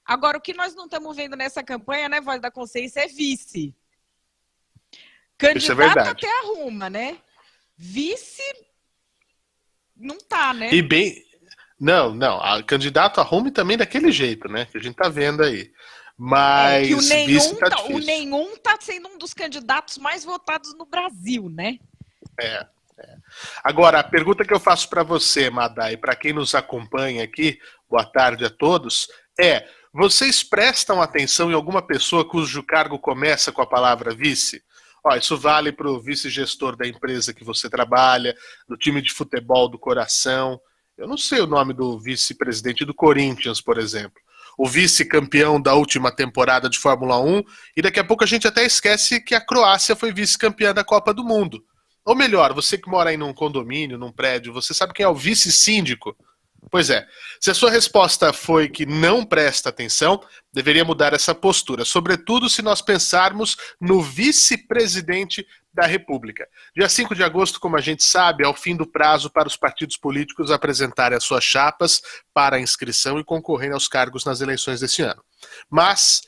Agora, o que nós não estamos vendo nessa campanha, né, Voz da Consciência, é vice. Candidato até arruma, né? Vice não tá, né? E bem... Não, a candidato arrume também daquele jeito, né? Que a gente tá vendo aí. Mas que o Nenhum tá sendo um dos candidatos mais votados no Brasil, né? Agora, a pergunta que eu faço para você, Madá, e para quem nos acompanha aqui, boa tarde a todos, vocês prestam atenção em alguma pessoa cujo cargo começa com a palavra vice? Isso vale para o vice-gestor da empresa que você trabalha, do time de futebol do coração. Eu não sei o nome do vice-presidente do Corinthians, por exemplo. O vice-campeão da última temporada de Fórmula 1, e daqui a pouco a gente até esquece que a Croácia foi vice-campeã da Copa do Mundo. Ou melhor, você que mora aí num condomínio, num prédio, você sabe quem é o vice-síndico? Pois é, se a sua resposta foi que não presta atenção, deveria mudar essa postura, sobretudo se nós pensarmos no vice-presidente da República. Dia 5 de agosto, como a gente sabe, é o fim do prazo para os partidos políticos apresentarem as suas chapas para a inscrição e concorrerem aos cargos nas eleições desse ano. Mas,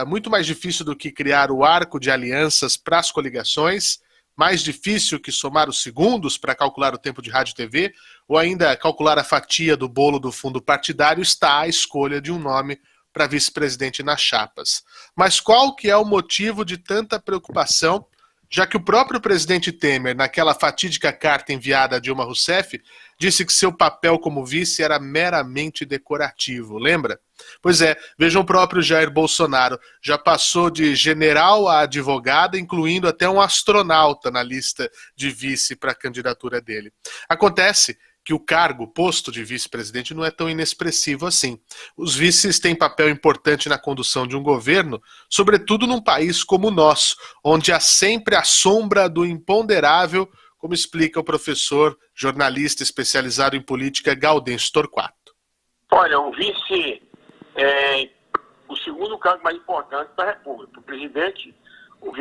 muito mais difícil do que criar o arco de alianças para as coligações, mais difícil que somar os segundos para calcular o tempo de rádio e TV, ou ainda calcular a fatia do bolo do fundo partidário, está a escolha de um nome para vice-presidente nas chapas. Mas qual que é o motivo de tanta preocupação, já que o próprio presidente Temer, naquela fatídica carta enviada a Dilma Rousseff, disse que seu papel como vice era meramente decorativo, lembra? Pois é, vejam o próprio Jair Bolsonaro, já passou de general a advogada, incluindo até um astronauta na lista de vice para a candidatura dele. Acontece que o cargo, posto de vice-presidente, não é tão inexpressivo assim. Os vices têm papel importante na condução de um governo, sobretudo num país como o nosso, onde há sempre a sombra do imponderável, como explica o professor, jornalista especializado em política, Gaudêncio Torquato. Olha, o vice é o segundo cargo mais importante da República. O presidente, o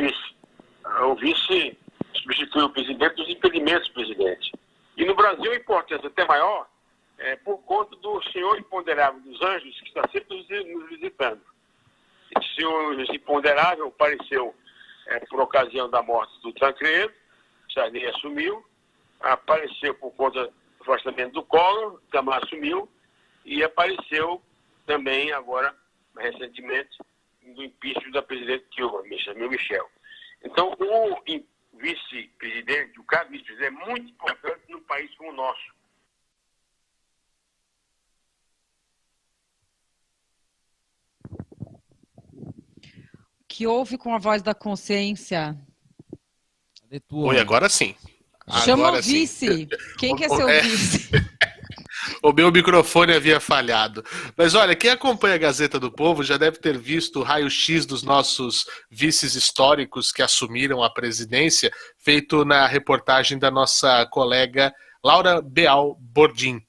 vice substitui o presidente dos impedimentos do presidente. E no Brasil a importância até maior por conta do senhor imponderável dos anjos que está sempre nos visitando. Esse senhor imponderável apareceu por ocasião da morte do Tancredo, Sarney assumiu, apareceu por conta do afastamento do Collor, também assumiu, e apareceu também agora, recentemente, do impeachment da presidente Dilma, Michel. Então, o vice-presidente, o cargo de vice-presidente é muito importante num país como o nosso. O que houve com a Voz da Consciência? Oi, agora sim. Chama agora o vice. Sim. Quem que é seu vice? O meu microfone havia falhado. Mas olha, quem acompanha a Gazeta do Povo já deve ter visto o raio-x dos nossos vices históricos que assumiram a presidência, feito na reportagem da nossa colega Laura Beal Bordim.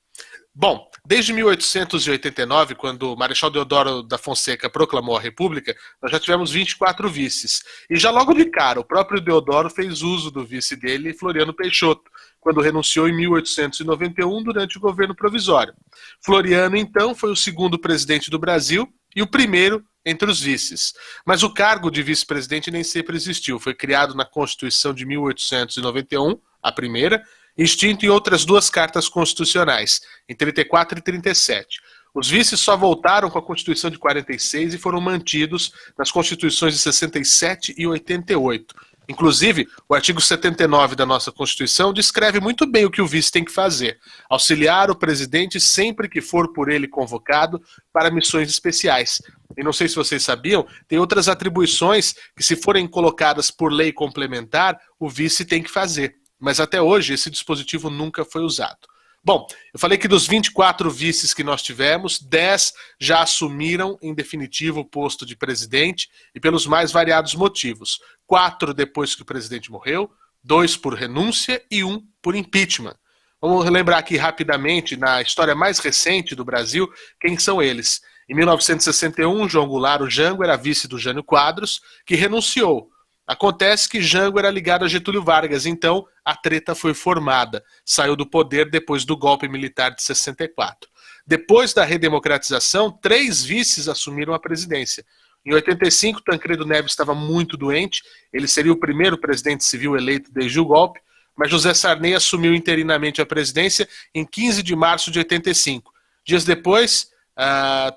Bom, desde 1889, quando o Marechal Deodoro da Fonseca proclamou a República, nós já tivemos 24 vices. E já logo de cara, o próprio Deodoro fez uso do vice dele, Floriano Peixoto, quando renunciou em 1891 durante o governo provisório. Floriano, então, foi o segundo presidente do Brasil e o primeiro entre os vices. Mas o cargo de vice-presidente nem sempre existiu. Foi criado na Constituição de 1891, a primeira, extinto em outras duas cartas constitucionais, em 34 e 37. Os vices só voltaram com a Constituição de 46 e foram mantidos nas Constituições de 67 e 88. Inclusive, o artigo 79 da nossa Constituição descreve muito bem o que o vice tem que fazer: auxiliar o presidente sempre que for por ele convocado para missões especiais. E não sei se vocês sabiam, tem outras atribuições que, se forem colocadas por lei complementar, o vice tem que fazer. Mas até hoje esse dispositivo nunca foi usado. Bom, eu falei que dos 24 vices que nós tivemos, 10 já assumiram em definitivo o posto de presidente e pelos mais variados motivos. 4 depois que o presidente morreu, 2 por renúncia e 1 por impeachment. Vamos relembrar aqui rapidamente, na história mais recente do Brasil, quem são eles. Em 1961, João Goulart, o Jango, era vice do Jânio Quadros, que renunciou. Acontece que Jango era ligado a Getúlio Vargas, então a treta foi formada. Saiu do poder depois do golpe militar de 64. Depois da redemocratização, 3 vices assumiram a presidência. Em 85, Tancredo Neves estava muito doente, ele seria o primeiro presidente civil eleito desde o golpe, mas José Sarney assumiu interinamente a presidência em 15 de março de 85. Dias depois,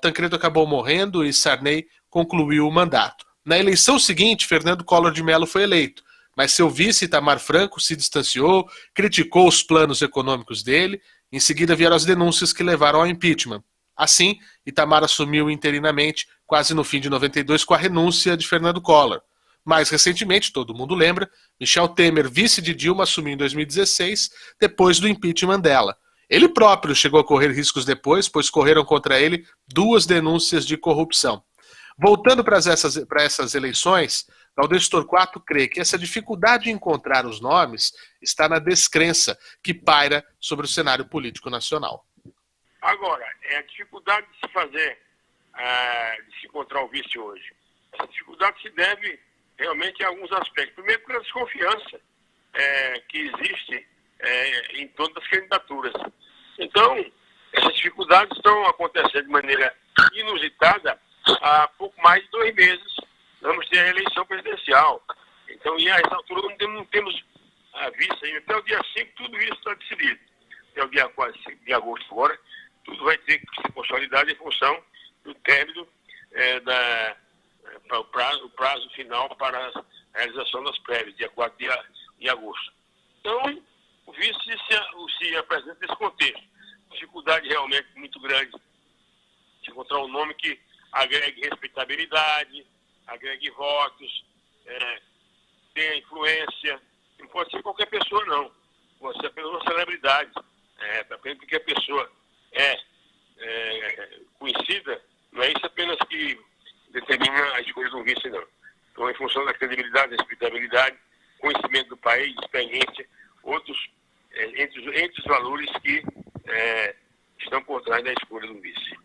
Tancredo acabou morrendo e Sarney concluiu o mandato. Na eleição seguinte, Fernando Collor de Mello foi eleito, mas seu vice, Itamar Franco, se distanciou, criticou os planos econômicos dele. Em seguida vieram as denúncias que levaram ao impeachment. Assim, Itamar assumiu interinamente, quase no fim de 92, com a renúncia de Fernando Collor. Mais recentemente, todo mundo lembra, Michel Temer, vice de Dilma, assumiu em 2016, depois do impeachment dela. Ele próprio chegou a correr riscos depois, pois correram contra ele 2 denúncias de corrupção. Voltando para essas eleições, Gaudencio Torquato crê que essa dificuldade de encontrar os nomes está na descrença que paira sobre o cenário político nacional. Agora, é a dificuldade de se fazer, de se encontrar o vice hoje. Essa dificuldade se deve realmente a alguns aspectos. Primeiro, pela desconfiança que existe em todas as candidaturas. Então, essas dificuldades estão acontecendo de maneira inusitada há pouco mais de 2 meses. Vamos ter a eleição presidencial. Então, e a essa altura não temos visto ainda. Até o dia 5 tudo isso está decidido. Até o dia 4 de agosto agora, tudo vai ter que ser consolidado em função do término o prazo final para a realização das prévias, dia 4 de agosto. Então, o vice se apresenta nesse contexto. Dificuldade realmente muito grande de encontrar um nome que agregue respeitabilidade, agregue votos, tenha influência. Não pode ser qualquer pessoa, não. Pode ser apenas uma celebridade. Porque a pessoa é conhecida, não é isso apenas que determina a escolha de um vice, não. Então, em função da credibilidade, respeitabilidade, conhecimento do país, experiência, outros, entre os valores que estão por trás da escolha do vice.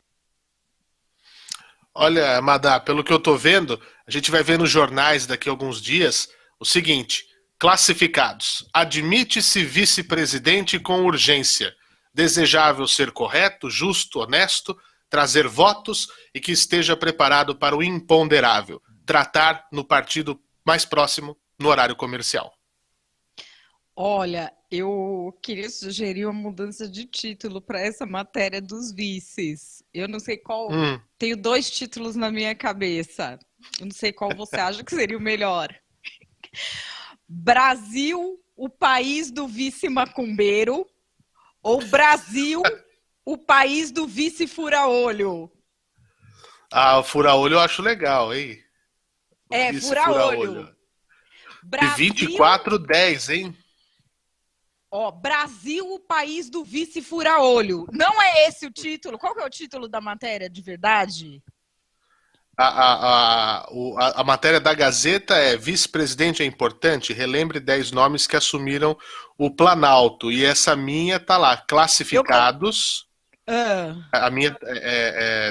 Olha, Madá, pelo que eu estou vendo, a gente vai ver nos jornais daqui a alguns dias o seguinte: classificados. Admite-se vice-presidente com urgência. Desejável ser correto, justo, honesto, trazer votos e que esteja preparado para o imponderável. Tratar no partido mais próximo, no horário comercial. Olha, eu queria sugerir uma mudança de título para essa matéria dos vices. Eu não sei qual. Tenho 2 títulos na minha cabeça. Eu não sei qual você acha que seria o melhor. Brasil, o país do vice-macumbeiro, ou Brasil, o país do vice-fura-olho? O fura-olho eu acho legal, hein? Fura-olho. E 24-10, hein? Brasil, o país do vice-fura-olho. Não é esse o título? Qual que é o título da matéria de verdade? A matéria da Gazeta é: vice-presidente é importante, relembre 10 nomes que assumiram o Planalto. E essa minha tá lá, classificados. A minha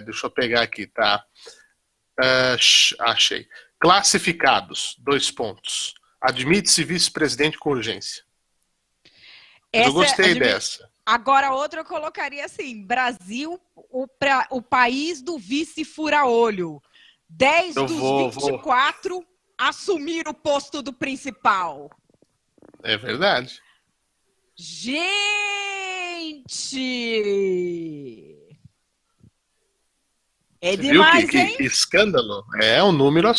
deixa eu pegar aqui, tá? Achei. Classificados, 2 pontos. Admite-se vice-presidente com urgência. Eu gostei dessa. Agora, outra eu colocaria assim: Brasil, o país do vice-fura-olho. 10 dos 24 assumir o posto do principal. É verdade. Gente! É demais, hein? Que escândalo. É um número